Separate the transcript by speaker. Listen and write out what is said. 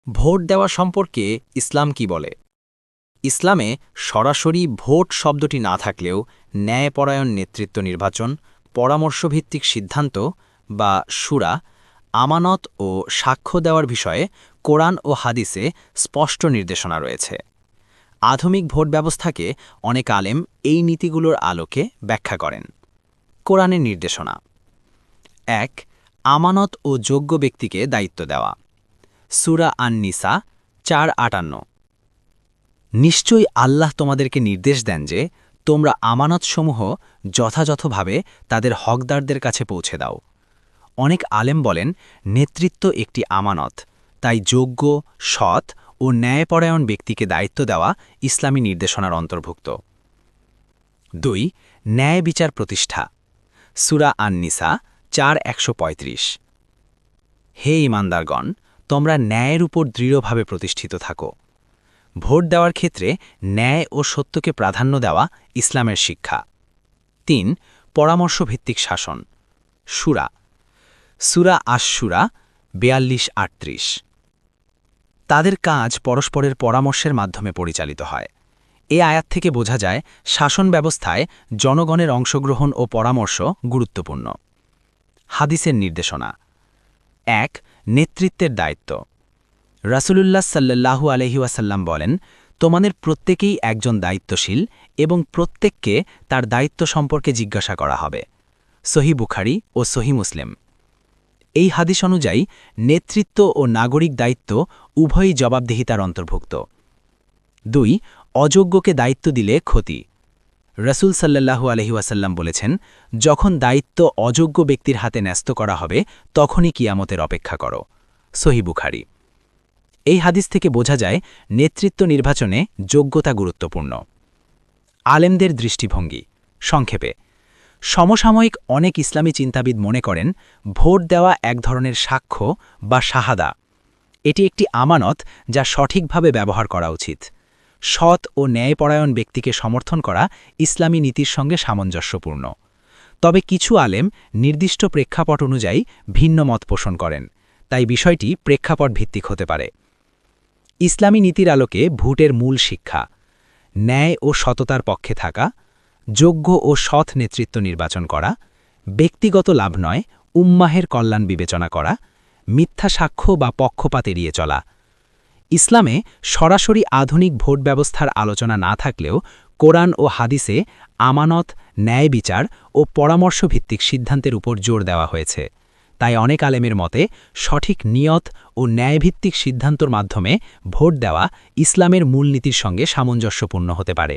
Speaker 1: Vote দেওয়া সম্পর্কে ইসলাম কি বলে? ইসলামে সরাসরি ভোট শব্দটি না থাকলেও ন্যায়পরায়ণ নেতৃত্ব নির্বাচন, পরামর্শভিত্তিক সিদ্ধান্ত বা শুরা, আমানত ও সাক্ষ্য দেওয়ার বিষয়ে কোরআন ও হাদিসে স্পষ্ট নির্দেশনা রয়েছে। আধুনিক ভোট ব্যবস্থাকে অনেক আলেম এই নীতিগুলোর আলোকে ব্যাখ্যা করেন। কোরআনের নির্দেশনা: ১. আমানত ও যোগ্য ব্যক্তিকে দায়িত্ব দেওয়া। সূরা আন-নিসা ৪:৫৮। নিশ্চয়ই আল্লাহ তোমাদেরকে নির্দেশ দেন যে তোমরা আমানতসমূহ যথাযথভাবে তাদের হকদারদের কাছে পৌঁছে দাও। অনেক আলেম বলেন, নেতৃত্ব একটি আমানত, তাই যোগ্য, সৎ ও ন্যায়পরায়ণ ব্যক্তিকে দায়িত্ব দেওয়া ইসলামী নির্দেশনার অন্তর্ভুক্ত। ২. ন্যায় বিচার প্রতিষ্ঠা। সূরা আন-নিসা ৪:১৩৫। হে ঈমানদারগণ, তোমরা ন্যায়ের উপর দৃঢ়ভাবে প্রতিষ্ঠিত থাকো। ভোট দেওয়ার ক্ষেত্রে ন্যায় ও সত্যকে প্রাধান্য দেওয়া ইসলামের শিক্ষা। ৩. পরামর্শভিত্তিক শাসন। শুরা। সূরা আশ-শুরা ৪২-৩৮। তাদের কাজ পরস্পরের পরামর্শের মাধ্যমে পরিচালিত হয়। এ আয়াত থেকে বোঝা যায় শাসন ব্যবস্থায় জনগণের অংশগ্রহণ ও পরামর্শ গুরুত্বপূর্ণ। হাদিসের নির্দেশনা: ১. নেতৃত্বের দায়িত্ব। রাসূলুল্লাহ সাল্লাল্লাহু আলাইহি ওয়াসাল্লাম বলেন, তোমাদের প্রত্যেকেই একজন দায়িত্বশীল এবং প্রত্যেককে তার দায়িত্ব সম্পর্কে জিজ্ঞাসা করা হবে। সহিহ বুখারী ও সহিহ মুসলিম। এই হাদিস অনুযায়ী নেতৃত্ব ও নাগরিক দায়িত্ব উভয়ই জবাবদিহিতার অন্তর্ভুক্ত। ২. অযোগ্যকে দায়িত্ব দিলে ক্ষতি। রাসূল সাল্লাল্লাহু আলাইহি ওয়াসাল্লাম বলেছেন, যখন দায়িত্ব অযোগ্য ব্যক্তির হাতে ন্যস্ত করা হবে তখনই কিয়ামতের অপেক্ষা করো। সহিহ বুখারী। এই হাদিস থেকে বোঝা যায় নেতৃত্ব নির্বাচনে যোগ্যতা গুরুত্বপূর্ণ। আলেমদের দৃষ্টিভঙ্গি সংক্ষেপে: সমসাময়িক অনেক ইসলামী চিন্তাবিদ মনে করেন ভোট দেওয়া এক ধরনের সাক্ষ্য বা শাহাদা। এটি একটি আমানত যা সঠিকভাবে ব্যবহার করা উচিত। সৎ ও ন্যায়পরায়ণ ব্যক্তিকে সমর্থন করা ইসলামী নীতির সঙ্গে সামঞ্জস্যপূর্ণ। তবে কিছু আলেম নির্দিষ্ট প্রেক্ষাপট অনুযায়ী ভিন্ন মত পোষণ করেন, তাই বিষয়টি প্রেক্ষাপট ভিত্তিক হতে পারে। ইসলামী নীতির আলোকে ভোটের মূল শিক্ষা: ন্যায় ও সততার পক্ষে থাকা, যোগ্য ও সৎ নেতৃত্ব নির্বাচন করা, ব্যক্তিগত লাভ নয় উম্মাহের কল্যাণ বিবেচনা করা, মিথ্যা সাক্ষ্য বা পক্ষপাত এড়িয়ে চলা। ইসলামে সরাসরি আধুনিক ভোট ব্যবস্থার আলোচনা না থাকলেও কোরআন ও হাদিসে আমানত, ন্যায় বিচার ও পরামর্শভিত্তিক সিদ্ধান্তের উপর জোর দেওয়া হয়েছে। তাই অনেক আলেমের মতে সঠিক নিয়ত ও ন্যায়ভিত্তিক সিদ্ধান্তর মাধ্যমে ভোট দেওয়া ইসলামের মূলনীতির সঙ্গে সামঞ্জস্যপূর্ণ হতে পারে।